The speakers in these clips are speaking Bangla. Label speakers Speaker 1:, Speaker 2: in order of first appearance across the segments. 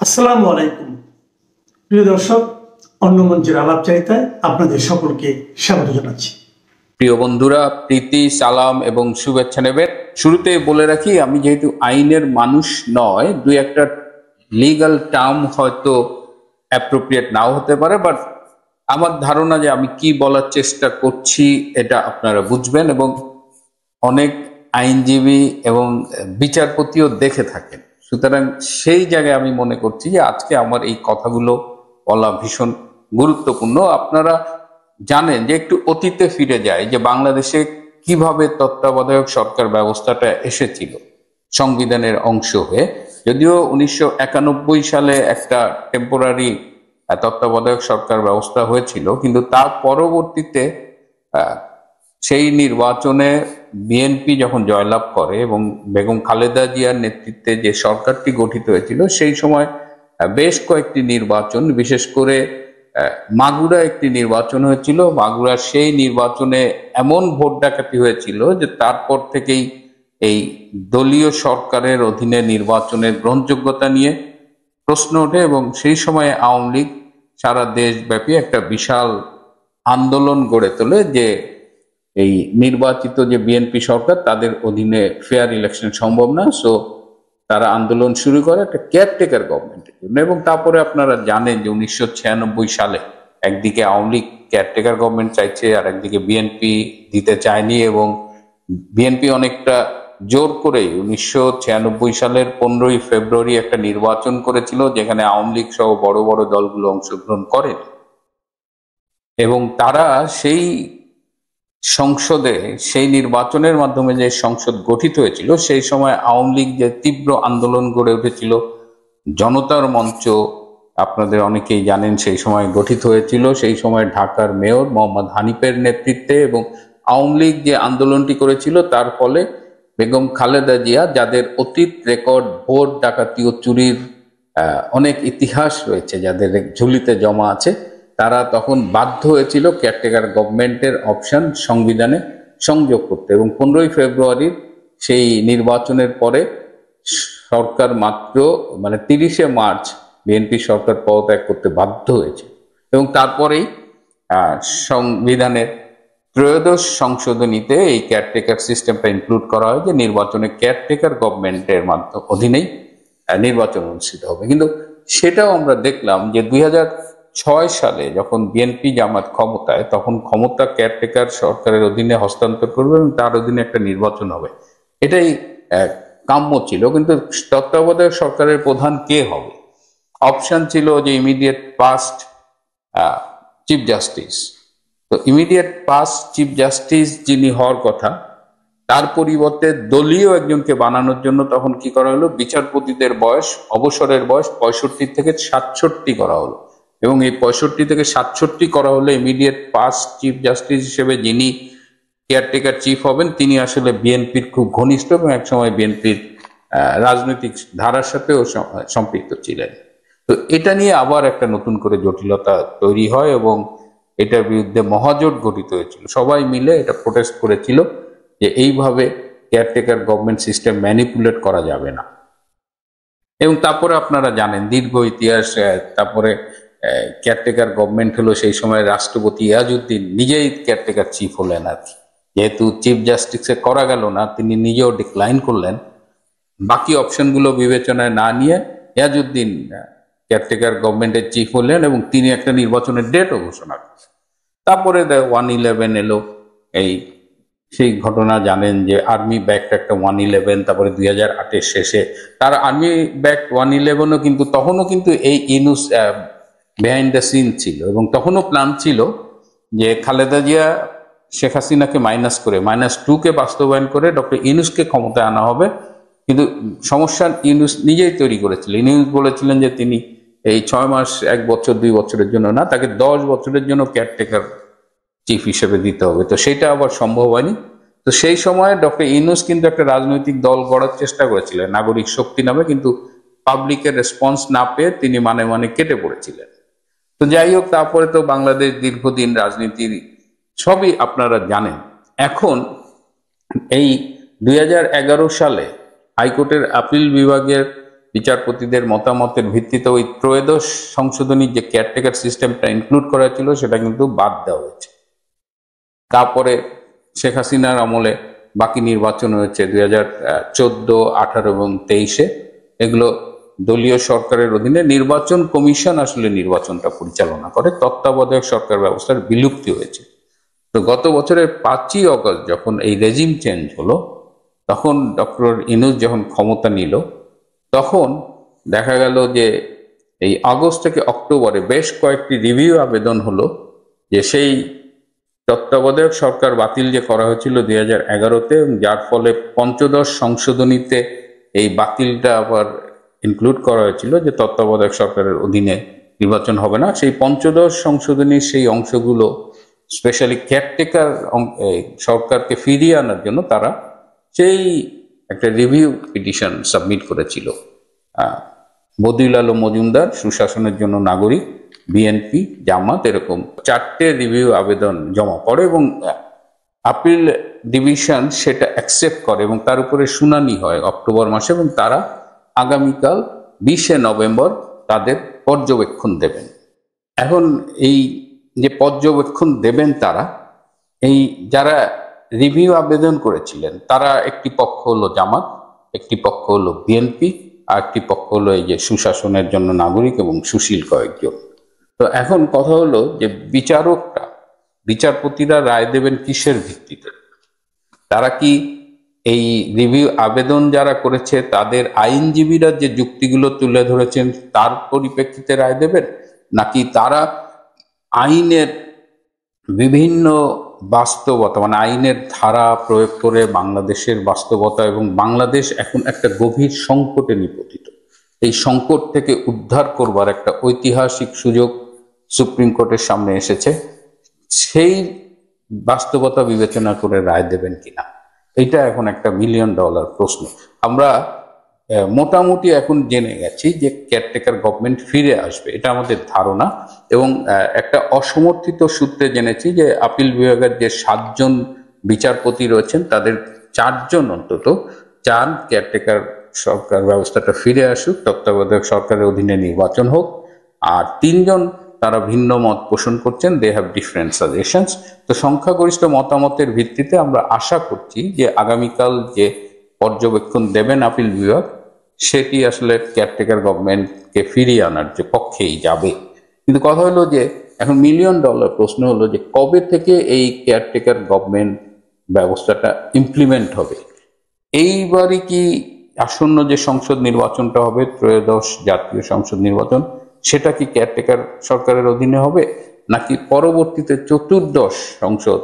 Speaker 1: আসসালামু আলাইকুম প্রিয় দর্শক, অন্য মঞ্চের আলাপচারিতায় আপনাদের সকলকে স্বাগত জানাচ্ছি।
Speaker 2: প্রিয় বন্ধুরা, প্রীতি, সালাম এবং শুভেচ্ছা নেবেন। শুরুতে বলে রাখি, আমি যেহেতু আইনের মানুষ নয়, দুই একটা লিগ্যাল টার্ম হয়তো অ্যাপ্রোপ্রিয়েট নাও হতে পারে, বাট আমার ধারণা যে আমি কি বলার চেষ্টা করছি এটা আপনারা বুঝবেন, এবং অনেক আইনজীবী এবং বিচারপতিও দেখে থাকেন। সুতরাং সেই জায়গায় আমি মনে করছি যে আজকে আমার এই কথাগুলো বলা ভীষণ গুরুত্বপূর্ণ। আপনারা জানেন যে একটু অতীতে ফিরে যায় যে বাংলাদেশে কিভাবে তত্ত্বাবধায়ক সরকার ব্যবস্থাটা এসেছিল সংবিধানের অংশ হয়ে। যদিও 1991 সালে একটা টেম্পোরারি তত্ত্বাবধায়ক সরকার ব্যবস্থা হয়েছিল, কিন্তু তার পরবর্তীতে সেই নির্বাচনে বিএনপি যখন জয়লাভ করে এবং বেগম খালেদা জিয়ার নেতৃত্বে যে সরকারটি গঠিত হয়েছিল, সেই সময় বেশ কয়েকটি নির্বাচন, বিশেষ করে মাগুরা একটি নির্বাচন হয়েছিল। মাগুরার সেই নির্বাচনে এমন ভোট ডাকাতি হয়েছিল যে তারপর থেকেই এই দলীয় সরকারের অধীনে নির্বাচনের গ্রহণযোগ্যতা নিয়ে প্রশ্ন ওঠে, এবং সেই সময় আওয়ামী লীগ সারা দেশব্যাপী একটা বিশাল আন্দোলন গড়ে তোলে যে এই নির্বাচিত যে বিএনপি সরকার, তাদের অধীনে ফেয়ার ইলেকশন সম্ভব না। সো তারা আন্দোলন শুরু করে একটা কেয়ারটেকার গভর্নমেন্টের জন্য। এবং তারপরে আপনারা জানেন যে 1996 সালে একদিকে আওয়ামী লীগ কেয়ারটেকার গভর্নমেন্ট চাইছে, আর একদিকে বিএনপি দিতে চায়নি, এবং বিএনপি অনেকটা জোর করে 1996 সালের 15ই ফেব্রুয়ারি একটা নির্বাচন করেছিল, যেখানে আওয়ামী লীগ সহ বড় বড় দলগুলো অংশগ্রহণ করেন। এবং তারা সেই সংসদে, সেই নির্বাচনের মাধ্যমে যে সংসদ গঠিত হয়েছিল, সেই সময় আওয়ামী লীগ যে তীব্র আন্দোলন গড়ে উঠেছিল, জনতার মঞ্চ আপনাদের অনেকেই জানেন সেই সময় গঠিত হয়েছিল। সেই সময় ঢাকার মেয়র মোহাম্মদ হানিফের নেতৃত্বে এবং আওয়ামী লীগ যে আন্দোলনটি করেছিল, তার ফলে বেগম খালেদা জিয়া, যাদের অতীত রেকর্ড ভোট ডাকাতি ও চুরির অনেক ইতিহাস রয়েছে, যাদের ঝুলিতে জমা আছে, তারা তখন বাধ্য হয়েছিল কেয়ারটেকার গভর্নমেন্টের অপশন সংবিধানে সংযোগ করতে। এবং 15ই ফেব্রুয়ারির সেই নির্বাচনের পরে সরকার মাত্র 30শে মার্চ বিএনপি সরকার পদত্যাগ করতে বাধ্য হয়েছে। এবং তারপরেই সংবিধানের ত্রয়োদশ সংশোধনীতে এই কেয়ারটেকার সিস্টেমটা ইনক্লুড করা হয়, যে নির্বাচনে কেয়ারটেকার গভর্নমেন্টের অধীনেই নির্বাচন অনুষ্ঠিত হবে। কিন্তু সেটাও আমরা দেখলাম যে 2006 সালে যখন বিএনপি জামাত ক্ষমতায়, তখন ক্ষমতা কেয়ারটেকার সরকারের অধীনে হস্তান্তর করবে এবং তার অধীনে একটা নির্বাচন হবে। এটাই কাম্য ছিল। কিন্তু তত্ত্বাবধায়ক সরকারের প্রধান কে হবে? অপশন ছিল যে ইমিডিয়েট পাস্ট চিফ জাস্টিস। তো ইমিডিয়েট পাস্ট চিফ জাস্টিস যিনি হওয়ার কথা, তার পরিবর্তে দলীয় একজনকে বানানোর জন্য তখন কি করা হলো, বিচারপতিদের বয়স, অবসরের বয়স 65 থেকে 67 করা হলো। এবং এই 65 থেকে 67 করা হলে ইমিডিয়েট পাস্ট চিফ জাস্টিস হিসেবে যিনি কেয়ারটেকার চিফ হবেন, তিনি আসলে বিএনপির খুব ঘনিষ্ঠ এবং একসময় বিএনপির রাজনৈতিক ধারার সাথেও সম্পৃক্ত ছিলেন। তো এটা নিয়ে আবার একটা নতুন করে জটিলতা তৈরি হয় এবং এটার বিরুদ্ধে মহাজোট গঠিত হয়েছিল। সবাই মিলে এটা প্রোটেস্ট করেছিল যে এইভাবে কেয়ারটেকার গভর্নমেন্ট সিস্টেম ম্যানিপুলেট করা যাবে না। এবং তারপরে আপনারা জানেন দীর্ঘ ইতিহাস। তারপরে কেয়ারটেকার গভর্নমেন্ট হলো, সেই সময় রাষ্ট্রপতি ইয়াজউদ্দিন নিজেই কেয়ারটেকার চিফ হলেন আর কি। যেহেতু চিফ জাস্টিসে করা গেল না, তিনি নিজেও ডিক্লাইন করলেন। বাকি অপশনগুলো বিবেচনায় না নিয়ে ইয়াজউদ্দিন কেয়ারটেকার গভর্নমেন্টের চিফ হলেন এবং তিনি একটা নির্বাচনের ডেটও ঘোষণা করলেন। তারপরে 111 এলো। সেই ঘটনা জানেন যে আর্মি ব্যাক্ট একটা 111, তারপরে 2008-এর শেষে তার আর্মি ব্যাক্ট 111ও কিন্তু তখনও কিন্তু এই ইউনূস বিহাইন্ড দ্য সিন ছিল। এবং তখনও প্ল্যান ছিল যে খালেদা জিয়া শেখ হাসিনাকে মাইনাস করে -2কে বাস্তবায়ন করে ডক্টর ইউনূসকে ক্ষমতায় আনা হবে। কিন্তু সমস্যা ইউনূস নিজেই তৈরি করেছিলেন। ইউনূস বলেছিলেন যে তিনি এই 6 মাস, 1 বছর, 2 বছরের জন্য না, তাকে 10 বছরের জন্য কেয়ারটেকার চিফ হিসেবে দিতে হবে। তো সেটা আবার সম্ভব হয়নি। তো সেই সময় ডক্টর ইউনূস কিন্তু একটা রাজনৈতিক দল গড়ার চেষ্টা করেছিলেন নাগরিক শক্তি নামে, কিন্তু পাবলিকের রেসপন্স না পেয়ে তিনি মানে কেটে পড়েছিলেন। তো যাই হোক, তারপরে তো বাংলাদেশ দীর্ঘদিন রাজনীতির সবই আপনারা জানেন। এখন এই 2011 সালে হাইকোর্টের আপিল বিভাগের বিচারপতিদের মতামতের ভিত্তিতে ওই ত্রয়োদশ সংশোধনী যে কেয়ারটেকার সিস্টেমটা ইনক্লুড করা ছিল সেটা কিন্তু বাদ দেওয়া হয়েছে। তারপরে শেখ হাসিনার আমলে বাকি নির্বাচন হয়েছে 2014, 18 এবং 23-এ। এগুলো দলীয় সরকারের অধীনে নির্বাচন কমিশন আসলে নির্বাচনটা পরিচালনা করে, তত্ত্বাবধায়ক সরকার ব্যবস্থার বিলুপ্তি হয়েছে। তো গত বছরের 5ই অগস্ট যখন এই রেজিম চেঞ্জ হলো, তখন ডক্টর ইউনূস যখন ক্ষমতা নিল, তখন দেখা গেল যে এই আগস্ট থেকে অক্টোবরে বেশ কয়েকটি রিভিউ আবেদন হলো, যে সেই তত্ত্বাবধায়ক সরকার বাতিল যে করা হয়েছিল 2011-তে, যার ফলে পঞ্চদশ সংশোধনীতে এই বাতিলটা আবার ইনক্লুড করা হয়েছিল যে তত্ত্বাবধায়ক সরকারের অধীনে নির্বাচন হবে না। সেই পঞ্চদশ সংশোধনীর সেই অংশগুলো স্পেশালি কেয়ারটেকার সরকারকে ফিরিয়ে আনার জন্য তারা সেই একটা রিভিউ পিটিশন সাবমিট করেছিল। বদিউল আলম মজুমদার, সুশাসনের জন্য নাগরিক, বিএনপি, জামাত, এরকম 4টে রিভিউ আবেদন জমা পড়ে এবং আপিল ডিভিশন সেটা অ্যাকসেপ্ট করে এবং তার উপরে শুনানি হয় অক্টোবর মাসে, এবং তারা আগামীকাল 20শে নভেম্বর তাদের পর্যবেক্ষণ দেবেন। এখন এই যে পর্যবেক্ষণ দেবেন তারা, এই যারা রিভিউ আবেদন করেছিলেন তারা একটি পক্ষ হলো জামাত, একটি পক্ষ হলো বিএনপি, আর একটি পক্ষ হলো এই যে সুশাসনের জন্য নাগরিক এবং সুশীল কয়েকজন। তো এখন কথা হলো যে বিচারপতিরা রায় দেবেন কিসের ভিত্তিতে? তারা কি এই রিভিউ আবেদন যারা করেছে তাদের আইনজীবীরা যে যুক্তিগুলো তুলে ধরেছেন তার পরিপ্রেক্ষিতে রায় দেবেন, নাকি তারা আইনের বিভিন্ন বাস্তবতা, মানে আইনের ধারা প্রয়োগ করে বাংলাদেশের বাস্তবতা, এবং বাংলাদেশ এখন একটা গভীর সংকটে নিপতিত, এই সংকট থেকে উদ্ধার করবার একটা ঐতিহাসিক সুযোগ সুপ্রিম কোর্টের সামনে এসেছে, সেই বাস্তবতা বিবেচনা করে রায় দেবেন কিনা, এটা এখন একটা $1 মিলিয়ন প্রশ্ন। আমরা মোটামুটি এখন জেনে গেছি যে কেয়ারটেকার গভর্নমেন্ট ফিরে আসবে, এটা আমাদের ধারণা, এবং একটা অসমর্থিত সূত্রে জেনেছি যে আপিল বিভাগের যে 7 জন বিচারপতি রয়েছেন তাদের 4 জন অন্তত চান কেয়ারটেকার সরকার ব্যবস্থাটা ফিরে আসুক, তত্ত্বাবধায়ক সরকারের অধীনে নির্বাচন হোক, আর 3 জন তারা ভিন্ন মত পোষণ করছেন, দে হ্যাভ ডিফারেন্ট সাজেশনস। তো সংখ্যাগরিষ্ঠ মতামতের ভিত্তিতে আমরা আশা করছি যে আগামীকাল যে পর্যবেক্ষণ দেবেন আপিল বিভাগ, সেটি আসলে কেয়ারটেকার গভর্নমেন্টকে ফিরিয়ে আনার যে পক্ষেই যাবে। কিন্তু কথা হলো যে এখন $1 মিলিয়ন প্রশ্ন হলো যে কবে থেকে এই কেয়ারটেকার গভর্নমেন্ট ব্যবস্থাটা ইমপ্লিমেন্ট হবে? এইবারই কি আসন্ন যে সংসদ নির্বাচনটা হবে, ত্রয়োদশ জাতীয় সংসদ নির্বাচন, সেটা কি কেয়ারটেকার সরকারের অধীনে হবে, নাকি পরবর্তীতে চতুর্দশ সংসদ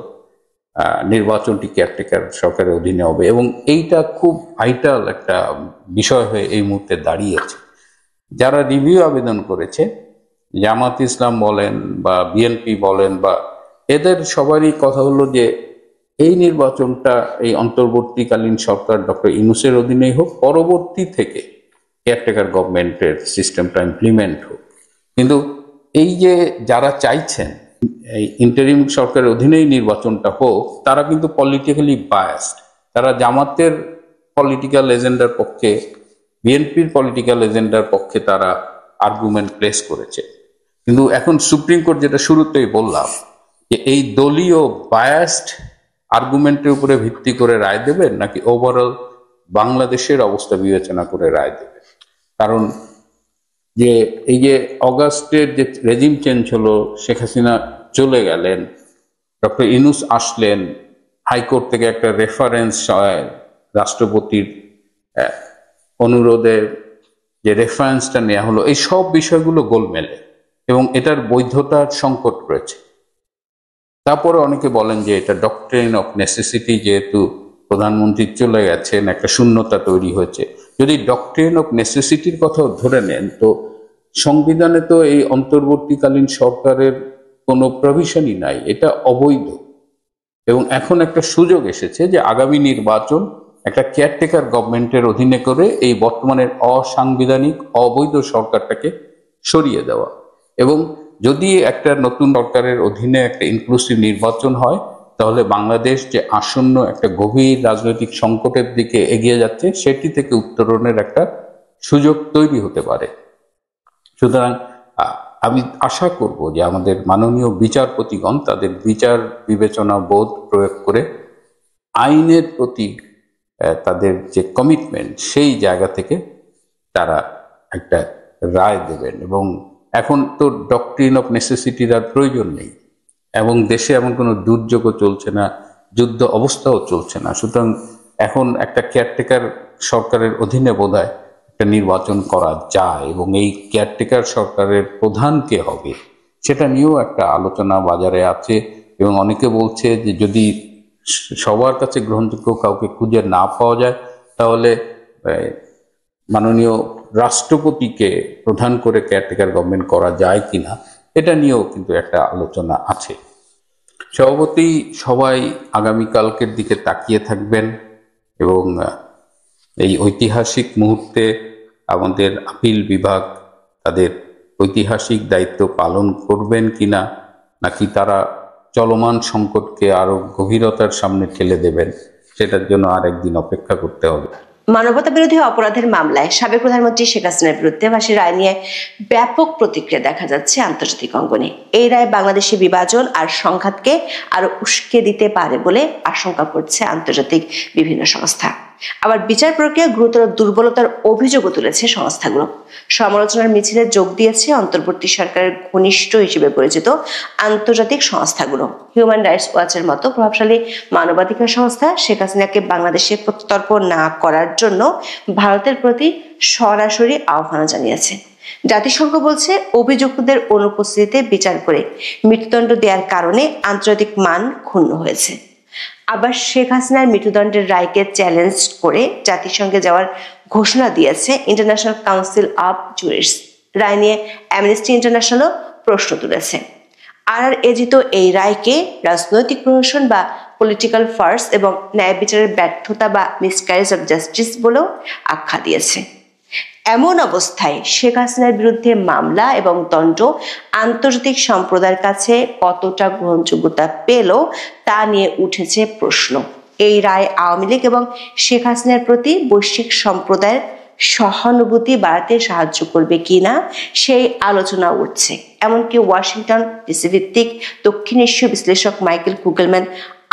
Speaker 2: নির্বাচনটি কেয়ারটেকার সরকারের অধীনে হবে? এবং এইটা খুব ভাইটাল একটা বিষয় হয়ে এই মুহূর্তে দাঁড়িয়েছে। যারা রিভিউ আবেদন করেছে, জামাত ইসলাম বলেন বা বিএনপি বলেন, বা এদের সবারই কথা হলো যে এই নির্বাচনটা এই অন্তর্বর্তীকালীন সরকার ডক্টর ইউনূসের অধীনেই হোক, পরবর্তী থেকে কেয়ারটেকার গভর্নমেন্টের সিস্টেমটা ইমপ্লিমেন্ট হোক। কিন্তু এই যে যারা চাইছেন এই ইন্টারিম সরকারের অধীনেই নির্বাচনটা হোক, তারা কিন্তু পলিটিক্যালি বায়াসড। তারা জামাতের পলিটিক্যাল এজেন্ডার পক্ষে, বিএনপির পলিটিক্যাল এজেন্ডার পক্ষে তারা আর্গুমেন্ট প্লেস করেছে। কিন্তু এখন সুপ্রিম কোর্ট, যেটা শুরুতেই বললাম, যে এই দলীয় বায়াসড আর্গুমেন্টের উপরে ভিত্তি করে রায় দেবেন, নাকি ওভারঅল বাংলাদেশের অবস্থা বিবেচনা করে রায় দেবেন? কারণ যে এই যে অগাস্টের যে রেজিম চেঞ্জ হলো, শেখ হাসিনা চলে গেলেন, ডক্টর ইউনূস আসলেন, হাইকোর্ট থেকে একটা রেফারেন্স রাষ্ট্রপতির অনুরোধে যে রেফারেন্সটা নেওয়া হলো, এই সব বিষয়গুলো গোলমেলে এবং এটার বৈধতার সংকট রয়েছে। তারপরে অনেকে বলেন যে এটা ডক্ট্রিন অফ নেসেসিটি, যেহেতু প্রধানমন্ত্রী চলে গেছেন, একটা শূন্যতা তৈরি হয়েছে। যদি ডক্ট্রিন অফ নেসেসিটির কথাও ধরে নেন, তো সংবিধানে তো এই অন্তর্বর্তীকালীন সরকারের কোনো প্রভিশনই নাই, এটা অবৈধ। এবং এখন একটা সুযোগ এসেছে যে আগামী নির্বাচন একটা কেয়ারটেকার গভর্নমেন্টের অধীনে করে এই বর্তমানের অসাংবিধানিক অবৈধ সরকারটাকে সরিয়ে দেওয়া। এবং যদি একটা নতুন সরকারের অধীনে একটা ইনক্লুসিভ নির্বাচন হয়, তাহলে বাংলাদেশ যে আসন্ন একটা গভীর রাজনৈতিক সংকটের দিকে এগিয়ে যাচ্ছে, সেটি থেকে উত্তরণের একটা সুযোগ তৈরি হতে পারে। সুতরাং আমি আশা করব যে আমাদের মাননীয় বিচারপতিগণ তাদের বিচার বিবেচনা বোধ প্রয়োগ করে আইনের প্রতি তাদের যে কমিটমেন্ট সেই জায়গা থেকে তারা একটা রায় দেবেন। এবং এখন তো ডক্ট্রিন অফ নেসেসিটির আর প্রয়োজন নেই, এবং দেশে এমন কোনো দুর্যোগও চলছে না, যুদ্ধ অবস্থাও চলছে না। সুতরাং এখন একটা কেয়ারটেকার সরকারের অধীনে বোধহয় একটা নির্বাচন করা যায়, এবং এই কেয়ারটেকার সরকারের প্রধান কে হবে সেটা নিয়েও একটা আলোচনা বাজারে আছে। এবং অনেকে বলছে যে যদি সবার কাছে গ্রহণযোগ্য কাউকে খুঁজে না পাওয়া যায় তাহলে মাননীয় রাষ্ট্রপতিকে প্রধান করে কেয়ারটেকার গভর্নমেন্ট করা যায় কিনা, এটা নিয়েও কিন্তু একটা আলোচনা আছে। সভাপতি সবাই আগামীকালকের দিকে তাকিয়ে থাকবেন এবং এই ঐতিহাসিক মুহূর্তে আমাদের আপিল বিভাগ তাদের ঐতিহাসিক দায়িত্ব পালন করবেন কিনা, নাকি তারা চলমান সংকটকে আরো গভীরতার সামনে ঠেলে দেবেন, সেটার জন্য আরেকদিন অপেক্ষা করতে হবে।
Speaker 3: মানবতা বিরোধী অপরাধের মামলায় সাবেক প্রধানমন্ত্রী শেখ হাসিনার বিরুদ্ধে ফাঁসি রায় নিয়ে ব্যাপক প্রতিক্রিয়া দেখা যাচ্ছে আন্তর্জাতিক অঙ্গনে। এই রায় বাংলাদেশে বিভাজন আর সংঘাতকে আরো উস্কে দিতে পারে বলে আশঙ্কা করছে আন্তর্জাতিক বিভিন্ন সংস্থা। আবার বিচার প্রক্রিয়া গুরুতর দুর্বলতার অভিযোগও তুলেছে সংস্থাগুলো। সমালোচনার মিছিলে যোগ দিয়েছে অন্তর্বর্তী সরকারের ঘনিষ্ঠ হিসেবে পরিচিত আন্তর্জাতিক সংস্থাগুলো। হিউম্যান রাইটস ওয়াচের মতো প্রভাবশালী মানবাধিকার সংস্থা শেখ হাসিনাকে বাংলাদেশে প্রত্যর্পণ না করার জন্য ভারতের প্রতি সরাসরি আহ্বান জানিয়েছে। জাতিসংঘ বলছে অভিযুক্তদের অনুপস্থিতিতে বিচার করে মৃত্যুদণ্ড দেওয়ার কারণে আন্তর্জাতিক মান ক্ষুণ্ণ হয়েছে। আবার শেখ হাসিনার মৃত্যুদণ্ডের রায়কে চ্যালেঞ্জ করে জাতিসংঘে যাওয়ার ঘোষণা দিয়েছে ইন্টারন্যাশনাল কাউন্সিল অফ জুরিস্টস। রায় নিয়ে অ্যামনেস্টি ইন্টারন্যাশনালও প্রশ্ন তুলেছে। আরআরএজি তো এই রায়কে রাজনৈতিক প্রহসন বা পলিটিক্যাল ফার্স এবং ন্যায় বিচারের ব্যর্থতা বা মিসক্যারেজ অফ জাস্টিস বলেও আখ্যা দিয়েছে। এমন অবস্থায় শেখ হাসিনার বিরুদ্ধে মামলা এবং দণ্ড আন্তর্জাতিক সম্প্রদায়ের কাছে কতটা গ্রহণযোগ্যতা পেল তা নিয়ে উঠেছে প্রশ্ন। এই রায় আওয়ামী লীগ এবং শেখ হাসিনার প্রতি বৈশ্বিক সম্প্রদায়ের সহানুভূতি বাড়াতে সাহায্য করবে কিনা সেই আলোচনা উঠছে। এমনকি ওয়াশিংটন ডিসি ভিত্তিক দক্ষিণ এশীয় বিশ্লেষক মাইকেল কুগেলম্যান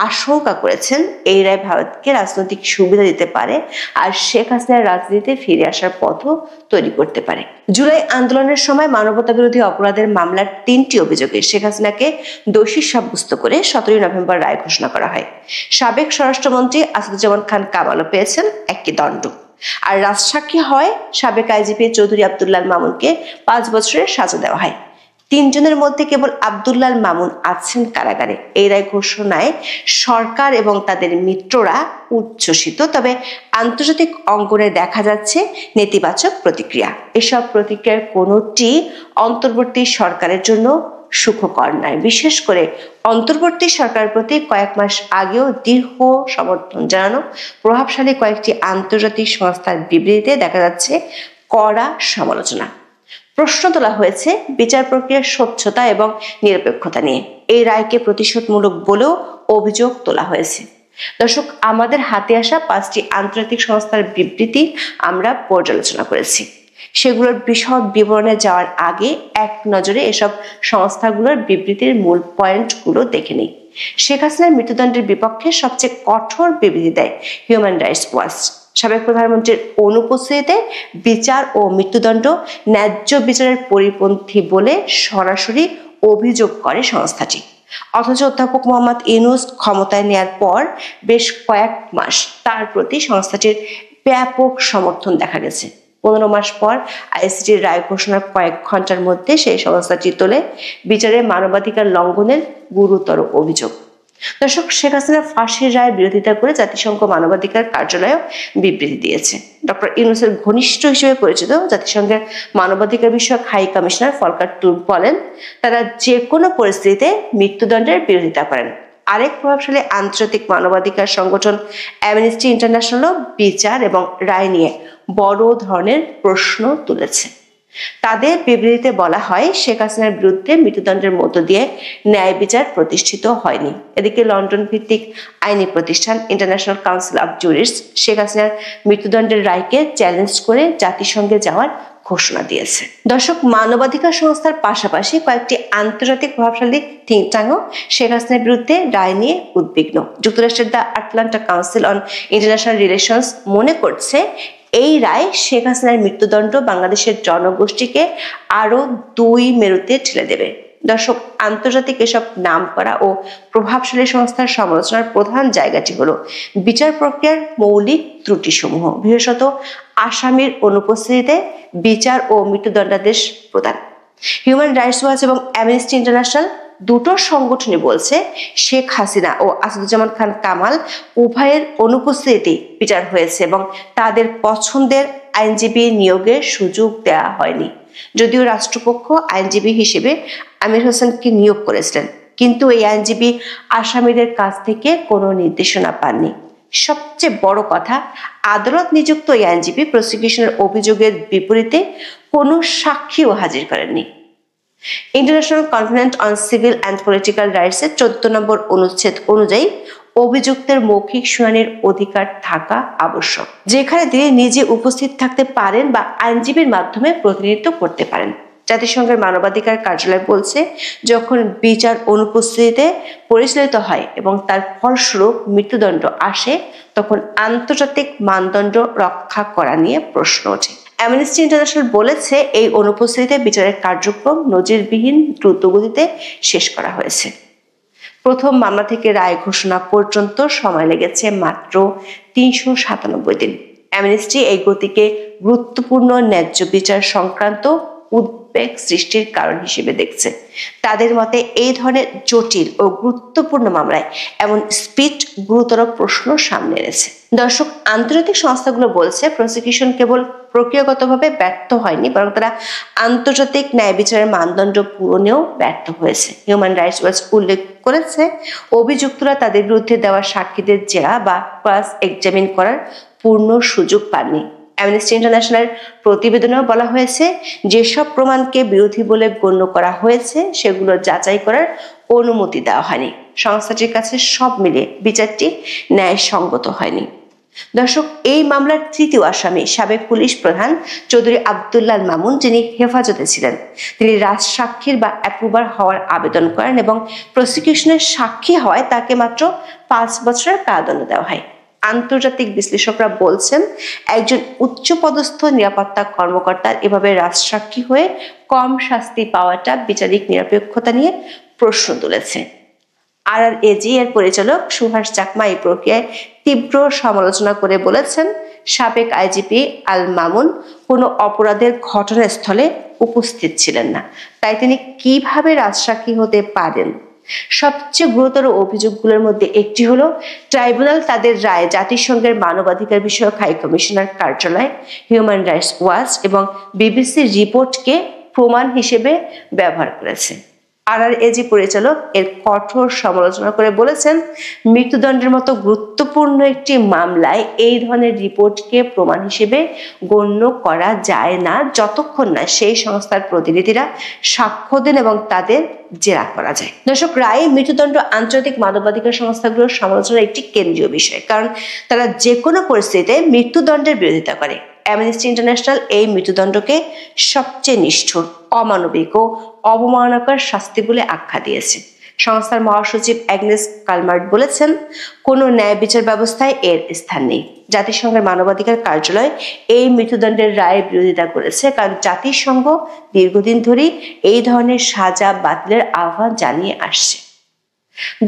Speaker 3: আশঙ্কা করেছেন এই রায় ভারতকে রাজনৈতিক সুবিধা দিতে পারে আর শেখ হাসিনার রাজনীতিতে ফিরে আসার পথও তৈরি করতে পারে। জুলাই আন্দোলনের সময় মানবতা বিরোধী অপরাধের মামলার 3টি অভিযোগে শেখ হাসিনাকে দোষী সাব্যস্ত করে 17 নভেম্বর রায় ঘোষণা করা হয়। সাবেক স্বরাষ্ট্রমন্ত্রী আসাদুজ্জামান খান কামালও পেয়েছেন একই দণ্ড। আর রাজসাক্ষী হয় সাবেক আইজিপি চৌধুরী আব্দুল্লাহ মামুনকে 5 বছরের সাজা দেওয়া হয়। 3 জনের মধ্যে কেবল আব্দুল্লাহ মামুন আছেন কারাগারে। এই রায় ঘোষণায় সরকার এবং তাদের মিত্ররা উচ্ছ্বসিত, তবে আন্তর্জাতিক অঙ্গনে দেখা যাচ্ছে নেতিবাচক প্রতিক্রিয়া। এসব প্রতিক্রিয়ার কোনোটি অন্তর্বর্তী সরকারের জন্য সুখকর নয়। বিশেষ করে অন্তর্বর্তী সরকারের প্রতি কয়েক মাস আগেও দীর্ঘ সমর্থন জানানো প্রভাবশালী কয়েকটি আন্তর্জাতিক সংস্থার বিবৃতিতে দেখা যাচ্ছে কড়া সমালোচনা। প্রশ্ন তোলা হয়েছে বিচার প্রক্রিয়ার স্বচ্ছতা এবং নিরপেক্ষতা নিয়ে। এই রায়কে প্রতিশোধমূলক বলেও অভিযোগ তোলা হয়েছে। দর্শক, আমাদের হাতে আসা 5টি আন্তর্জাতিক সংস্থার বিবৃতি আমরা পর্যালোচনা করেছি। সেগুলোর বিশদ বিবরণে যাওয়ার আগে এক নজরে এসব সংস্থাগুলোর বিবৃতির মূল পয়েন্টগুলো দেখে নিই। শেখ হাসিনার মৃত্যুদণ্ডের বিপক্ষে সবচেয়ে কঠোর বিবৃতি দেয় হিউম্যান রাইটস ওয়াচ। সাবেক প্রধানমন্ত্রীর অনুপস্থিতিতে বিচার ও মৃত্যুদণ্ড ন্যায্য বিচারের পরিপন্থী বলে সরাসরি অভিযোগ করে সংস্থাটি। অথচ অধ্যাপক মোহাম্মদ ইউনূস ক্ষমতায় নেয়ার পর বেশ কয়েক মাস তার প্রতি সংস্থাটির ব্যাপক সমর্থন দেখা গেছে। 15 মাস পর আইসিটির রায় ঘোষণার কয়েক ঘন্টার মধ্যে সেই সংস্থাটি তোলে বিচারে মানবাধিকার লঙ্ঘনের গুরুতর অভিযোগ। দর্শক, শেখ হাসিনার ফাঁসির রায়ের বিরোধিতা করে জাতিসংঘ মানবাধিকার কার্যালয় বিবৃতি দিয়েছে। ডক্টর ইউনূসের ঘনিষ্ঠ হিসেবে পরিচিত জাতিসংঘের মানবাধিকার বিষয়ক হাই কমিশনার ফলকার তুর্ক বলেন, তারা যে কোনো পরিস্থিতিতে মৃত্যুদণ্ডের বিরোধিতা করেন। আরেক প্রভাবশালী আন্তর্জাতিক মানবাধিকার সংগঠন অ্যামনেস্টি ইন্টারন্যাশনালও বিচার এবং রায় নিয়ে বড় ধরনের প্রশ্ন তুলেছে। তাদের বিবৃতিতে বলা হয়, শেখ হাসিনার বিরুদ্ধে মৃত্যুদণ্ডের মধ্য দিয়ে ন্যায় বিচার প্রতিষ্ঠিত হয়নি। এদিকে লন্ডন ভিত্তিক আইনি প্রতিষ্ঠান ইন্টারন্যাশনাল কাউন্সিল অব জুরিস্টস শেখ হাসিনার মৃত্যুদণ্ডের রায়কে চ্যালেঞ্জ করে জাতিসংঘে যাওয়ার ঘোষণা দিয়েছে। দর্শক, মানবাধিকার সংস্থার পাশাপাশি কয়েকটি আন্তর্জাতিক প্রভাবশালী থিঙ্ক ট্যাঙ্কও শেখ হাসিনার বিরুদ্ধে রায় নিয়ে উদ্বিগ্ন। যুক্তরাষ্ট্রের the Atlanta council on international relations মনে করছে, এই রায় শেখ হাসিনার মৃত্যুদণ্ড বাংলাদেশের জনগোষ্ঠীকে আরো 2 মেরুতে ঠেলে দেবে। দর্শক, আন্তর্জাতিক এসব নামকরা ও প্রভাবশালী সংস্থার সমালোচনার প্রধান জায়গাটি হলো বিচার প্রক্রিয়ার মৌলিক ত্রুটিসমূহ, বিশেষত আসামির অনুপস্থিতিতে বিচার ও মৃত্যুদণ্ডাদেশ প্রদান। হিউম্যান রাইটস ওয়াচ এবং অ্যামনেস্টি ইন্টারন্যাশনাল দুটো সংগঠনই বলছে, শেখ হাসিনা ও আসাদুজ্জামান খান কামাল উভয়ের অনুপস্থিতিতেই বিচার হয়েছে এবং তাদের পছন্দের আইনজীবী নিয়োগের সুযোগ দেওয়া হয়নি। যদিও রাষ্ট্রপক্ষ আইনজীবী হিসেবে আমির হোসেনকে নিয়োগ করেছিলেন, কিন্তু এই আইনজীবী আসামিদের কাছ থেকে কোনো নির্দেশনা পাননি। সবচেয়ে বড় কথা, আদালত নিযুক্ত এই আইনজীবী প্রসিকিউশনের অভিযোগের বিপরীতে কোনো সাক্ষীও হাজির করেননি। International convention on civil and political রাইটসের 14 নম্বর অনুচ্ছেদ অনুযায়ী অভিযুক্তের মৌখিক শুনানির অধিকার থাকা আবশ্যক, যেখানে তিনি নিজে উপস্থিত থাকতে পারেন বা আইনজীবীর মাধ্যমে প্রতিনিধিত্ব করতে পারেন। জাতিসংঘের মানবাধিকার কার্যালয় বলছে, যখন বিচার অনুপস্থিতিতে পরিচালিত হয় এবং তার ফলস্বরূপ মৃত্যুদণ্ড আসে, তখন আন্তর্জাতিক মানদণ্ড রক্ষা করা নিয়ে প্রশ্ন ওঠে। অ্যামনেস্টি ইন্টারন্যাশনাল বলেছে, এই অনুপস্থিতিতে বিচারের কার্যক্রম নজিরবিহীন দ্রুতগতিতে শেষ করা হয়েছে। প্রথম মামলা থেকে রায় ঘোষণা পর্যন্ত সময় লেগেছে মাত্র 397 দিন। অ্যামনেস্টি এই গতিকে গুরুত্বপূর্ণ ন্যায্য বিচার সংক্রান্ত উদ্বেগ সৃষ্টির কারণ হিসেবে দেখছে। তাদের মতে, এই ধরনের জটিল ও গুরুত্বপূর্ণ মামলায় এমন স্পিড গুরুতর প্রশ্ন সামনে এনেছে। দর্শক, আন্তর্জাতিক সংস্থাগুলো বলছে, প্রসিকিউশন কেবল প্রক্রিয়াগতভাবে ব্যর্থ হয়নি, বরং তারা আন্তর্জাতিক ন্যায় বিচারের মানদণ্ড পূরণেও ব্যর্থ হয়েছে। হিউম্যান রাইটস ওয়াচ উল্লেখ করেছে, অভিযুক্তরা তাদের বিরুদ্ধে দেওয়া সাক্ষীদের জেরা বা ক্রস এক্সামিন করার পূর্ণ সুযোগ পাননি। অ্যামনেস্টি ইন্টারন্যাশনাল প্রতিবেদনেও বলা হয়েছে, যেসব প্রমাণকে বিরোধী বলে গণ্য করা হয়েছে সেগুলো যাচাই করার অনুমতি দেওয়া হয়নি। সংস্থাটির কাছে সব মিলিয়ে বিচারটি ন্যায়সঙ্গত হয়নি। দর্শক, এই মামলার তৃতীয় আসামি সাবেক পুলিশ প্রধান চৌধুরী আব্দুল্লাহ আল মামুন, যিনি হেফাজতে ছিলেন, তিনি রাজসাক্ষীর বা অ্যাপ্রুভার হওয়ার আবেদন করেন এবং প্রসিকিউশনের সাক্ষী হওয়ায় তাকে মাত্র 5 বছরের কারাদণ্ড দেওয়া হয়। আন্তর্জাতিক বিশ্লেষকরা বলছেন, একজন উচ্চপদস্থ নিরাপত্তা কর্মকর্তার এভাবে রাজসাক্ষী হয়ে কম শাস্তি পাওয়াটা বিচারিক নিরপেক্ষতা নিয়ে প্রশ্ন তুলেছে। RRAG এর পরিচালক সুহাস চাকমা এই প্রক্রিয়ায় তীব্র সমালোচনা করে বলেছেন, সাবেক আইজিপি আল মামুন কোনো অপরাধের ঘটনাস্থলে উপস্থিত ছিলেন না, তাই তিনি কিভাবে রাজসাক্ষী হতে পারেন। সবচেয়ে গুরুতর অভিযোগগুলোর মধ্যে একটি হলো, ট্রাইব্যুনাল তাদের রায় জাতিসংঘের মানবাধিকার বিষয়ক হাই কমিশনার কার্যালয়, হিউম্যান রাইটস ওয়াচ এবং বিবিসির রিপোর্টকে প্রমাণ হিসেবে ব্যবহার করেছে। RRAG পরিচালক এর কঠোর সমালোচনা করে বলেছেন, মৃত্যুদণ্ডের মতো গুরুত্বপূর্ণ একটি মামলায় এই ধরনের রিপোর্টকে প্রমাণ হিসেবে গণ্য করা যায় না যতক্ষণ না সেই সংস্থার প্রতিনিধিরা সাক্ষ্য দেন এবং তাদের জেরা করা যায়। দর্শক, রায়ে মৃত্যুদণ্ড আন্তর্জাতিক মানবাধিকার সংস্থাগুলোর সমালোচনার একটি কেন্দ্রীয় বিষয়, কারণ তারা যে কোনো পরিস্থিতিতে মৃত্যুদণ্ডের বিরোধিতা করে। অ্যামনেস্টি ইন্টারন্যাশনাল এই মৃত্যুদণ্ডকে সবচেয়ে নিষ্ঠুর, অমানবিক ও অবমাননাকর শাস্তি বলে আখ্যা দিয়েছে। সংস্থার মহাসচিব অ্যাগনেস কালমার্ট বলেছেন, কোনো ন্যায় বিচার ব্যবস্থায় এর স্থান নেই। জাতিসংঘের মানবাধিকার কার্যালয় এই মৃত্যুদণ্ডের রায়ের বিরোধিতা করেছে, কারণ জাতিসংঘ দীর্ঘদিন ধরেই এই ধরনের সাজা বাতিলের আহ্বান জানিয়ে আসছে।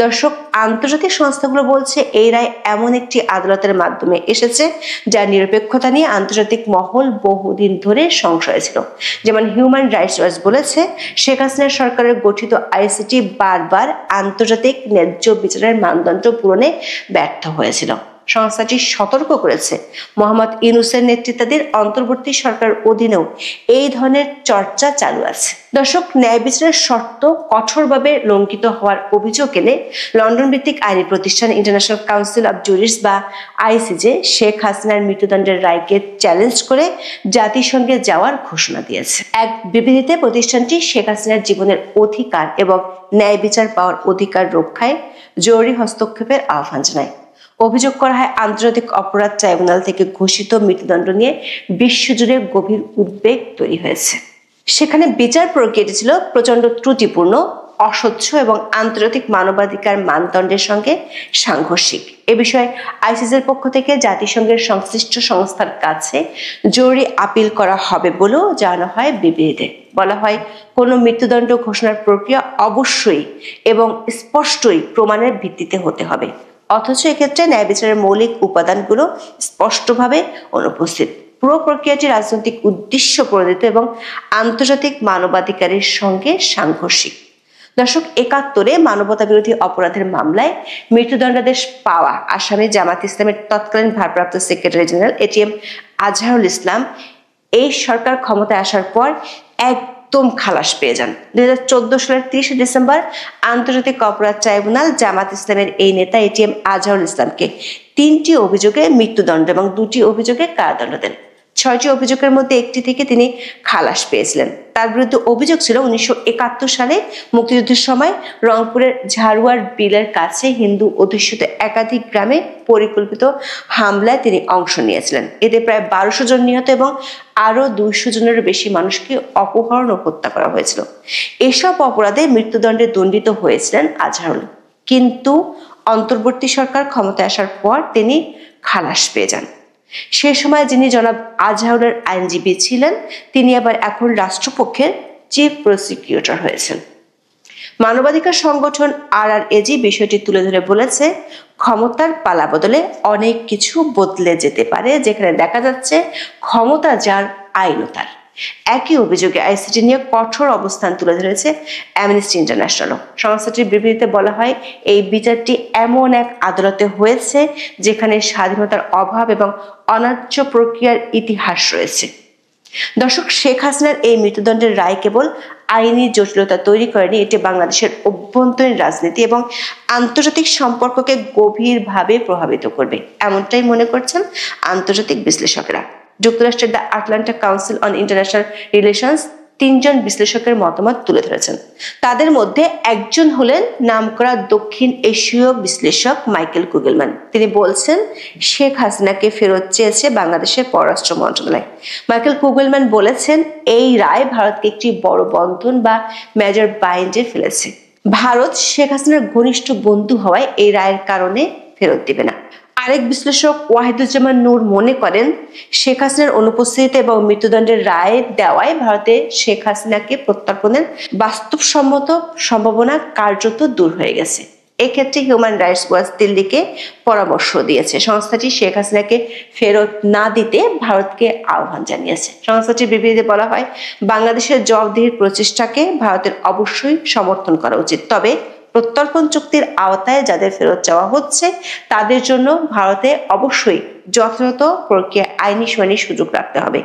Speaker 3: দর্শক, আন্তর্জাতিক সংস্থাগুলো বলছে, এই রায় এমন একটি আদালতের মাধ্যমে এসেছে যা নিরপেক্ষতা নিয়ে আন্তর্জাতিক মহল বহুদিন ধরে সংশয় ছিল। যেমন হিউম্যান রাইটস ওয়াচ বলেছে, শেখ হাসিনা সরকারের গঠিত ICT বারবার আন্তর্জাতিক ন্যায্য বিচারের মানদণ্ড পূরণে ব্যর্থ হয়েছিল। সংস্থাটি সতর্ক করেছে মোহাম্মদ ইউনূসের নেতৃত্বাধীন অন্তর্বর্তী সরকারের অধীনেও এই ধরনের চর্চা চালু আছে। দর্শক, ন্যায় বিচারের শর্ত কঠোরভাবে লঙ্ঘিত হওয়ার অভিযোগ এনে লন্ডন ভিত্তিক আইনি প্রতিষ্ঠান ইন্টারন্যাশনাল কাউন্সিল অব জুরিস্ট বা আইসিজে শেখ হাসিনার মৃত্যুদণ্ডের রায়কে চ্যালেঞ্জ করে জাতিসংঘে যাওয়ার ঘোষণা দিয়েছে। এক বিবৃতিতে প্রতিষ্ঠানটি শেখ হাসিনার জীবনের অধিকার এবং ন্যায় বিচার পাওয়ার অধিকার রক্ষায় জরুরি হস্তক্ষেপের আহ্বান জানায়। অভিযোগ করা হয়, আন্তর্জাতিক অপরাধ ট্রাইব্যুনাল থেকে ঘোষিত মৃত্যুদণ্ড নিয়ে বিশ্বজুড়ে গভীর উদ্বেগ তৈরি হয়েছে। সেখানে বিচার প্রক্রিয়াটি ছিল প্রচন্ড ত্রুটিপূর্ণ, অস্বচ্ছ এবং আন্তর্জাতিক মানবাধিকার মানদণ্ডের সঙ্গে সাংঘর্ষিক। এ বিষয়ে আইসিজের পক্ষ থেকে জাতিসংঘের সংশ্লিষ্ট সংস্থার কাছে জরুরি আপিল করা হবে বলেও জানানো হয় বিবৃতিতে। বলা হয়, কোনো মৃত্যুদণ্ড ঘোষণার প্রক্রিয়া অবশ্যই এবং স্পষ্টই প্রমাণের ভিত্তিতে হতে হবে, অথচ এক্ষেত্রে ন্যায় বিচারের মৌলিক উপাদানগুলো স্পষ্টভাবে অনুপস্থিত। পুরো প্রক্রিয়াটি রাজনৈতিক উদ্দেশ্য প্রণোদিত এবং আন্তর্জাতিক মানবাধিকারের সঙ্গে সাংঘর্ষিক। দর্শক, ৭১ মানবতা বিরোধী অপরাধের মামলায় মৃত্যুদণ্ডাদেশ পাওয়া আসামি জামাত ইসলামের তৎকালীন ভারপ্রাপ্ত secretary general ATM Azharul Islam এই সরকার ক্ষমতায় আসার পর একদম খালাস পেয়ে যান। ২০১৪ সালের ৩০ ডিসেম্বর আন্তর্জাতিক অপরাধ ট্রাইব্যুনাল জামাত ইসলামের এই নেতা এটিএম আজহারুল ইসলামকে ৩টি অভিযোগে মৃত্যুদণ্ড এবং ২টি অভিযোগে কারাদণ্ড দেন। ৬টি অভিযোগের মধ্যে একটি থেকে তিনি খালাস পেয়েছিলেন। তার বিরুদ্ধে অভিযোগ ছিল ১৯৭১ সালে মুক্তিযুদ্ধের সময় রংপুরের ঝাড়ুয়ার বিলের কাছে হিন্দু অধ্যুষিত একাধিক গ্রামে পরিকল্পিত হামলায় তিনি অংশ নিয়েছিলেন। এতে প্রায় ১২০০ জন নিহত এবং আরো ২০০ জনেরও বেশি মানুষকে অপহরণ ও হত্যা করা হয়েছিল। এসব অপরাধে মৃত্যুদণ্ডে দণ্ডিত হয়েছিলেন আজহারুল, কিন্তু অন্তর্বর্তী সরকার ক্ষমতায় আসার পর তিনি খালাস পেয়ে যান। সে সময় যিনি জনাব আজহারুলের আইনজীবী ছিলেন, তিনি আবার এখন রাষ্ট্রপক্ষের চিফ প্রসিকিউটর হয়েছেন। মানবাধিকার সংগঠন RRAG বিষয়টি তুলে ধরে বলেছে, ক্ষমতার পালা বদলে অনেক কিছু বদলে যেতে পারে, যেখানে দেখা যাচ্ছে ক্ষমতা যার আইনও তার। একই অভিযোগে আইসিটি নিয়ে কঠোর অবস্থান তুলে ধরেছে অ্যামনেস্টি ইন্টারন্যাশনালও। সংস্থাটির বিবৃতিতে বলা হয়, এই বিচারটি এমন এক আদালতে হয়েছে যেখানে স্বাধীনতার অভাব এবং অন্যায্য প্রক্রিয়ার ইতিহাস রয়েছে। দর্শক, শেখ হাসিনার এই মৃত্যুদণ্ডের রায় কেবল আইনি জটিলতা তৈরি করেনি, এটি বাংলাদেশের অভ্যন্তরীণ রাজনীতি এবং আন্তর্জাতিক সম্পর্ককে গভীরভাবে প্রভাবিত করবে, এমনটাই মনে করছেন আন্তর্জাতিক বিশ্লেষকেরা। যুক্তরাষ্ট্রের the Atlanta council on international relations ৩ জন বিশ্লেষকের মতামত তুলে ধরেছেন। তাদের মধ্যে একজন হলেন নামকরা দক্ষিণ এশীয় বিশ্লেষক মাইকেল কুগেলম্যান। তিনি বলছেন, শেখ হাসিনাকে ফেরত চেয়েছে বাংলাদেশের পররাষ্ট্র মন্ত্রণালয়। মাইকেল কুগেলম্যান বলেছেন, এই রায় ভারতকে একটি বড় বন্ধন বা মেজর বাইন্ডে ফেলেছে। ভারত শেখ হাসিনার ঘনিষ্ঠ বন্ধু হওয়ায় এই রায়ের কারণে ফেরত দিবে না। আরেক বিশ্লেষক ওয়াহিদুজ্জামান নূর মনে করেন, শেখ হাসিনার অনুপস্থিতিতে এবং মৃত্যুদণ্ডের রায় দেওয়ায় ভারতে শেখ হাসিনাকে প্রত্যর্পণের বাস্তবসম্মত সম্ভাবনা কার্যত দূর হয়ে গেছে। এক্ষেত্রে হিউম্যান রাইটস ওয়াচ দিল্লিকে পরামর্শ দিয়েছে। সংস্থাটি শেখ হাসিনাকে ফেরত না দিতে ভারতকে আহ্বান জানিয়েছে। সংস্থাটির বিবৃতিতে বলা হয়, বাংলাদেশের জবাবদিহির প্রচেষ্টাকে ভারতের অবশ্যই সমর্থন করা উচিত, তবে প্রত্যর্পণ চুক্তির আওতায় যাদের ফেরত যাওয়া হচ্ছে তাদের জন্য ভারতে অবশ্যই যথাযথ প্রক্রিয়া আইনি শুনানির সুযোগ রাখতে হবে।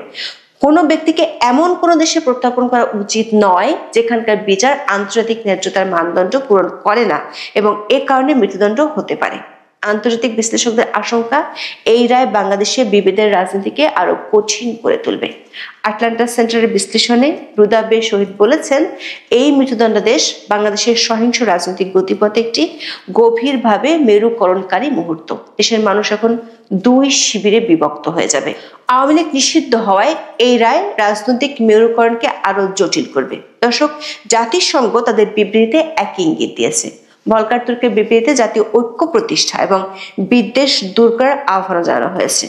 Speaker 3: কোনো ব্যক্তিকে এমন কোনো দেশে প্রত্যর্পণ করা উচিত নয় যেখানকার বিচার আন্তর্জাতিক ন্যায্যতার মানদণ্ড পূরণ করে না এবং এ কারণে মৃত্যুদণ্ড হতে পারে। আন্তর্জাতিক বিশ্লেষকদের আশঙ্কা, এই রায় বাংলাদেশে বিভেদের রাজনীতিকে আরো কঠিন করে তুলবে। আটলান্টা সেন্টারের বিশ্লেষণে রুদাবে শহীদ বলেছেন, এই মৃত্যুদণ্ডাদেশ বাংলাদেশের সহিংস রাজনৈতিক গতিপথে একটি গভীরভাবে মেরুকরণকারী মুহূর্ত। দেশের মানুষ এখন 2 শিবিরে বিভক্ত হয়ে যাবে। আওয়ামী লীগ নিষিদ্ধ হওয়ায় এই রায় রাজনৈতিক মেরুকরণকে আরো জটিল করবে। দর্শক, জাতিসংঘ তাদের বিবৃতিতে একই ইঙ্গিত দিয়েছে। ভলকার তুর্কের বিবৃতিতে জাতীয় ঐক্য প্রতিষ্ঠা এবং বিদ্বেষ দূর করার আহ্বান জানানো হয়েছে।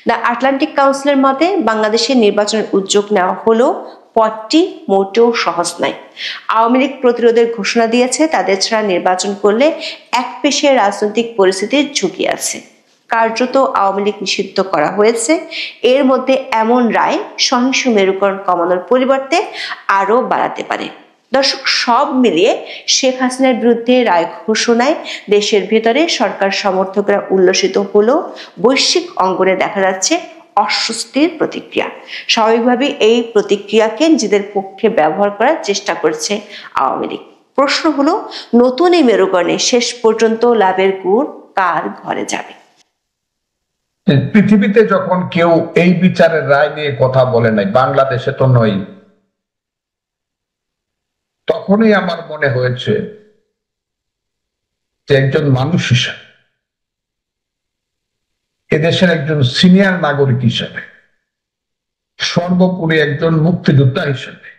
Speaker 3: দ্য আটলান্টিক কাউন্সিলের মতে, বাংলাদেশের নির্বাচনের উদ্যোগ নেওয়া হলেও পথটি মোটেও সহজ নয়। আওয়ামী লীগ প্রতিরোধের ঘোষণা দিয়েছে, তাদের ছাড়া নির্বাচন করলে একপেশে রাজনৈতিক পরিস্থিতির ঝুঁকি আছে। কার্যত আওয়ামী লীগ নিষিদ্ধ করা হয়েছে। এর মধ্যে এমন রায় সহিংস মেরুকরণ কমানোর পরিবর্তে আরো বাড়াতে পারে। দর্শক, সব মিলিয়ে শেখ হাসিনার বিরুদ্ধে রায় ঘোষণায় দেশের ভেতরে সরকার সমর্থকরা উল্লসিত হলেও বৈশ্বিক অঙ্গনে দেখা যাচ্ছে অস্বস্তির প্রতিক্রিয়া। স্বাভাবিকভাবে এই প্রতিক্রিয়াকে নিজেদের পক্ষে ব্যবহার করার চেষ্টা করছে আওয়ামী লীগ। প্রশ্ন হলো, নতুন এই মেরুকরণে শেষ পর্যন্ত লাভের গুড় কার ঘরে যাবে?
Speaker 4: পৃথিবীতে যখন কেউ এই বিচারের রায় নিয়ে কথা বলে নাই, বাংলাদেশে তো নয়, তখনই আমার মনে হয়েছে যে একজন মানুষ হিসাবে, এদেশের একজন সিনিয়র নাগরিক হিসাবে, সর্বোপরি একজন মুক্তিযোদ্ধা হিসাবে,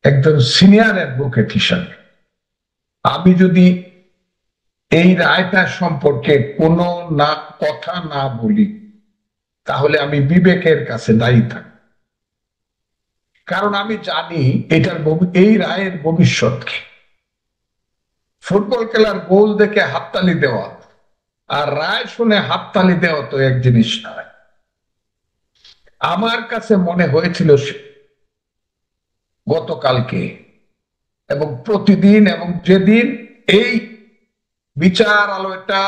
Speaker 4: একজন সিনিয়র অ্যাডভোকেট হিসাবে আমি যদি এই রায়টা সম্পর্কে কোনো কথা না বলি, তাহলে আমি বিবেকের কাছে দায়ী থাকি। কারণ আমি জানি এই রায়ের ভবিষ্যৎ কি। ফুটবল খেলার গোল দেখে হাততালি দেওয়া আর রায় শুনে হাততালি দেওয়া তো এক জিনিস নয়। আমার কাছে মনে হয়েছিল গতকালকে এবং প্রতিদিন, এবং যেদিন এই বিচারালয়টা,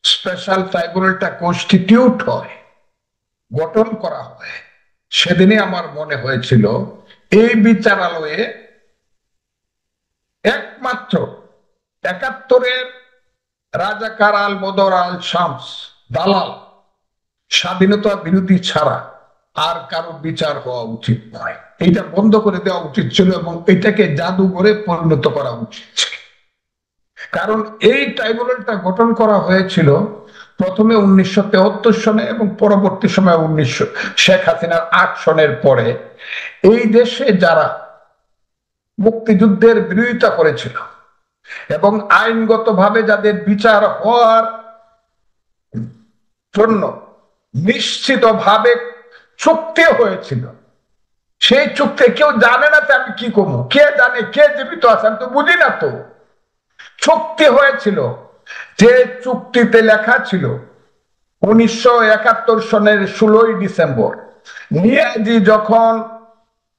Speaker 4: স্পেশাল ট্রাইব্যুনালটা কনস্টিটিউট হয়, গঠন করা হয়, সেদিনে আমার মনে হয়েছিল এই বিচারালয়ে একমাত্র ৭১-এর রাজাকার আল বদর আল শামস দালাল স্বাধীনতা বিরোধী ছাড়া আর কারো বিচার হওয়া উচিত নয়। এইটা বন্ধ করে দেওয়া উচিত ছিল এবং এটাকে জাদুঘরে পরিণত করা উচিত ছিল। কারণ এই ট্রাইব্যুনালটা গঠন করা হয়েছিল প্রথমে ১৯৭৩ সনে এবং পরবর্তী সময় শেখ হাসিনার ৮ সনের পরে এই দেশে যারা মুক্তিযুদ্ধের বিরোধিতা করেছিল এবং আইনগতভাবে যাদের বিচার হওয়ার জন্য নিশ্চিতভাবে চুক্তি হয়েছিল, সেই চুক্তি কেউ জানে না। তো আমি কি করবো? কে জানে কে জীবিত আছে? আমি তো বুঝি না। তো চুক্তি হয়েছিল, যে চুক্তিতে লেখা ছিল ১৯৭১ সনের ১৬ই ডিসেম্বর নিয়াজি যখন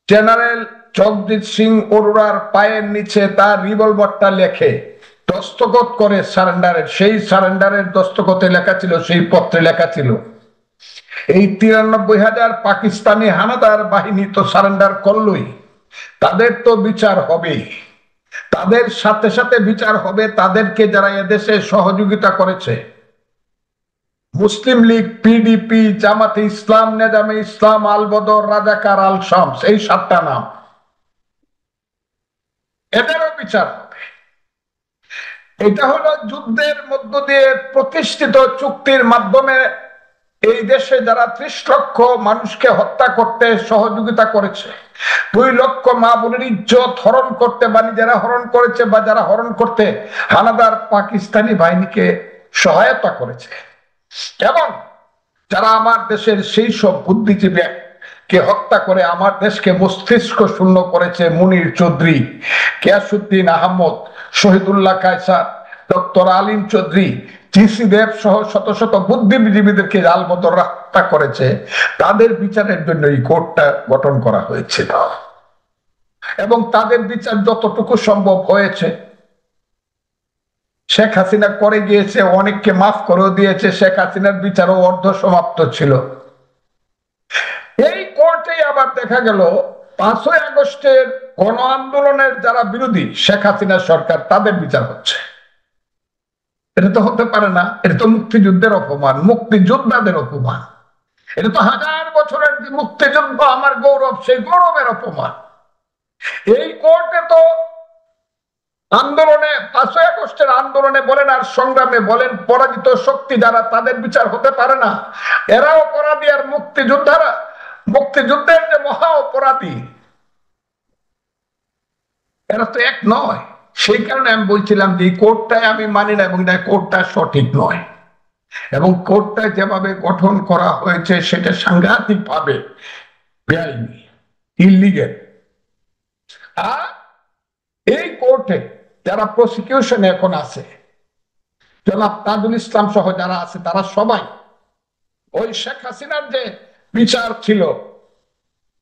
Speaker 4: জেনারেল জগজিৎ সিং অরোরার পায়ের নিচে তার রিভলভারটা লেখে দস্তখত করে সারেন্ডারের, সেই সারেন্ডারের দস্তখতে লেখা ছিল, সেই পত্রে লেখা ছিল এই ৯৩,০০০ পাকিস্তানি হানাদার বাহিনী তো সারেন্ডার করলই, তাদের তো বিচার হবেই, তাদের সাথে সাথে বিচার হবে তাদেরকে যারা এদেশে সহযোগিতা করেছে, মুসলিম লীগ, পিডিপি, জামাতে ইসলাম, নেজামে ইসলাম, আল বদর, রাজাকার, আল শামস, এই ৭টা নাম, এদেরও বিচার হবে। এটা হলো যুদ্ধের মধ্য দিয়ে প্রতিষ্ঠিত চুক্তির মাধ্যমে এই দেশে যারা ৩০ লক্ষ মানুষকে হত্যা করতে সহযোগিতা করেছে, ২ লক্ষ মা বোনের ইজ্জত হরণ করতে বা নিজেরা হরণ করেছে, বা যারা হরণ করতে হানাদার পাকিস্তানি বাহিনীকে সহায়তা করেছে, এবং যারা আমার দেশের সেই সব বুদ্ধিজীবীকে হত্যা করে আমার দেশকে মস্তিষ্ক শূন্য করেছে, মুনির চৌধুরী, গিয়াসউদ্দিন আহমদ, শহীদুল্লাহ কায়সার, ডক্টর আলিম চৌধুরী, জিসি দেব সহ শত শত বুদ্ধিজীবীদেরকে আলবদর হত্যা করেছে, তাদের বিচারের জন্য এই কোর্টটা গঠন করা হয়েছিল। এবং তাদের বিচার যতটুকু সম্ভব হয়েছে, শেখ হাসিনা করে গিয়েছে, অনেককে মাফ করেও দিয়েছে, শেখ হাসিনার বিচারও অর্ধ সমাপ্ত ছিল। এই কোর্টে আবার দেখা গেল ৫ই আগস্টের গণ আন্দোলনের যারা বিরোধী শেখ হাসিনার সরকার, তাদের বিচার হচ্ছে। এটা তো হতে পারে না। এটা তো মুক্তিযুদ্ধের অপমান, মুক্তিযোদ্ধাদের অপমান। এটা তো ১০০০ বছরের মুক্তিযুদ্ধ আমার গৌরব, সেই গৌরবের অপমান। এই কোর্টে তো আন্দোলনে, ৫ই আগস্টের আন্দোলনে বলেন আর সংগ্রামে বলেন, পরাজিত শক্তি যারা, তাদের বিচার হতে পারে না। এরাও অপরাধী, আর মুক্তিযোদ্ধারা, মুক্তিযুদ্ধের যে মহা অপরাধী, এরা তো এক নয়। সেই কারণে আমি বলছিলাম যে এই কোর্টটাই আমি মানি না, এবং কোর্টটা সঠিক নয়, এবং কোর্টটা যেভাবে গঠন করা হয়েছে সেটা সাংঘাতিক ভাবে বেআইনি, ইলিগ্যাল। আর এই কোর্টে যারা প্রসিকিউশনে এখন আছে, জনাব তাজুল ইসলাম সহ যারা আছে, তারা সবাই ওই শেখ হাসিনার যে বিচার ছিল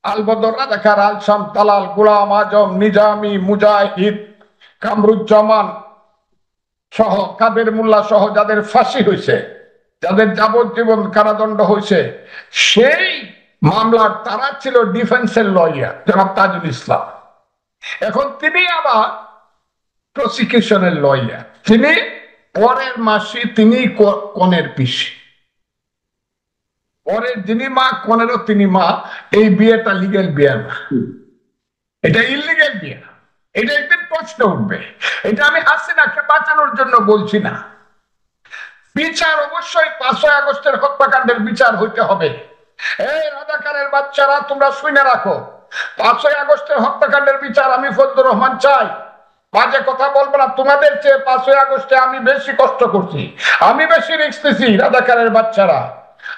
Speaker 4: আল বদর, রাজাকার, আল শাম, তালাল, গোলাম আজম, নিজামি, মুজাহিদ, কামরুজ্জামান সহ, কাদের মোল্লা সহ যাদের ফাঁসি হয়েছে, যাদের যাবজ্জীবন কারাদণ্ড হয়েছে, সেই মামলার তারা ছিল ডিফেন্সের লয়ার জনাব তাজুল ইসলাম। এখন তিনি আবার প্রসিকিউশনের লয়ার, তিনি পরের মাসি, তিনি কনের পিসি, পরের যিনি মা কনেরও তিনি মা। এই বিয়েটা লিগেল বিয়ে না, এটা ইলিগেল বিয়ে। এটা একদিন প্রশ্ন উঠবে। এটা আমি হাসিনাকে বাঁচানোর জন্য বলছি না। বিচার অবশ্যই 5ই আগস্টের হত্যাকাণ্ডের বিচার হইতে হবে। এই রাজাকারের বাচ্চারা, তোমরা শুনে রাখো, 5ই আগস্টের হত্যাকাণ্ডের বিচার আমি ফজলুর রহমান চাই। বাজে কথা বলবো না। তোমাদের চেয়ে 5ই আগস্টে আমি বেশি কষ্ট করছি, আমি বেশি রিস্ক নিছি। রাজাকারের বাচ্চারা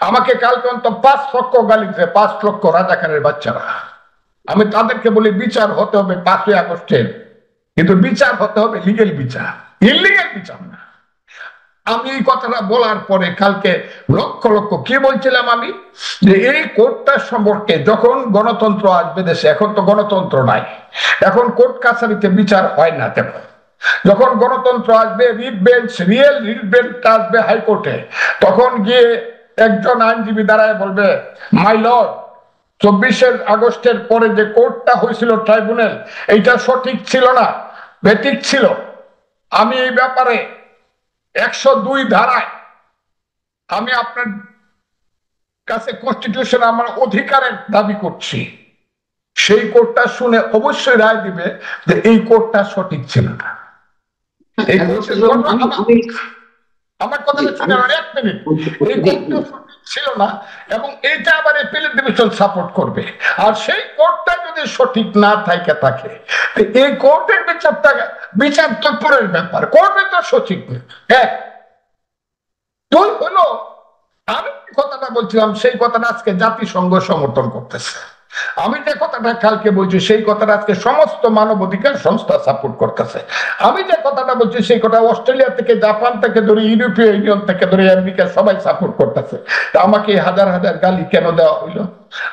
Speaker 4: আমাকে কালকে অন্তত 5 লক্ষ গালি দিতে, 5 লক্ষ রাজাকারের বাচ্চারা। আমি তাদেরকে বলি বিচার হতে হবে 5ই আগস্টের, কিন্তু বিচার হতে হবে লিগেল বিচার, ইলিগেল বিচার না। আমি এই কথাটা বলার পরে কালকে লক্ষ লক্ষ কি বলছিলাম আমি, যে এই কোর্টটা সম্পর্কে যখন গণতন্ত্র আসবে দেশে, এখন তো গণতন্ত্র নাই, এখন কোর্ট কাছারিতে বিচার হয় না তেমন। যখন গণতন্ত্র আসবে, writ bench, real writ bench আসবে হাইকোর্টে, তখন গিয়ে একজন আইনজীবী দাঁড়ায় বলবে, মাই লর্ড, 24শে আগস্টের পরে যে কোর্টটা হয়েছিল ট্রাইব্যুনাল, এইটা সঠিক ছিল না, বেঠিক ছিল। আমি এই ব্যাপারে 102 ধারায় আমি আপনার কাছে কনস্টিটিউশন আমার অধিকারের দাবি করছি। সেই কোর্টটা শুনে অবশ্যই রায় দিবে যে এই কোর্টটা সঠিক ছিল না। আমার কথাটা শুনে 1 মিনিট, এই কোর্টটা সঠিক ছিল না এবং এইটা আবার অ্যাপিলেট ডিভিশন সাপোর্ট করবে। আর সেই কোর্টটা যদি সঠিক না থাকে, এই কোর্টের বিচার তো পরের ব্যাপার, কোর্টে তো সঠিক না। 1 2 হলো, আমি কথাটা বলছিলাম সেই কথাটা আজকে জাতিসংঘ সমর্থন করতেছে। আমি যে কথাটা কালকে বলছি সেই কথাটা আজকে সমস্ত মানবাধিকার সংস্থা সাপোর্ট করতেছে। আমি যে কথাটা বলছি সেই কথা অস্ট্রেলিয়া থেকে, জাপান থেকে ধরে, ইউরোপীয় ইউনিয়ন থেকে ধরে, আমেরিকা সবাই সাপোর্ট করতেছে। আমাকে হাজার হাজার গালি কেন দেওয়া হইলো?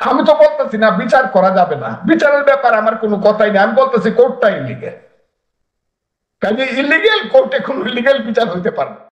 Speaker 4: আমি তো বলতেছি না বিচার করা যাবে না, বিচারের ব্যাপারে আমার কোনো কথাই নেই। আমি বলতেছি কোর্টটা ইলিগেল, কাজে ইলিগেল কোর্টে কোনো ইলিগেল বিচার হইতে পারে না।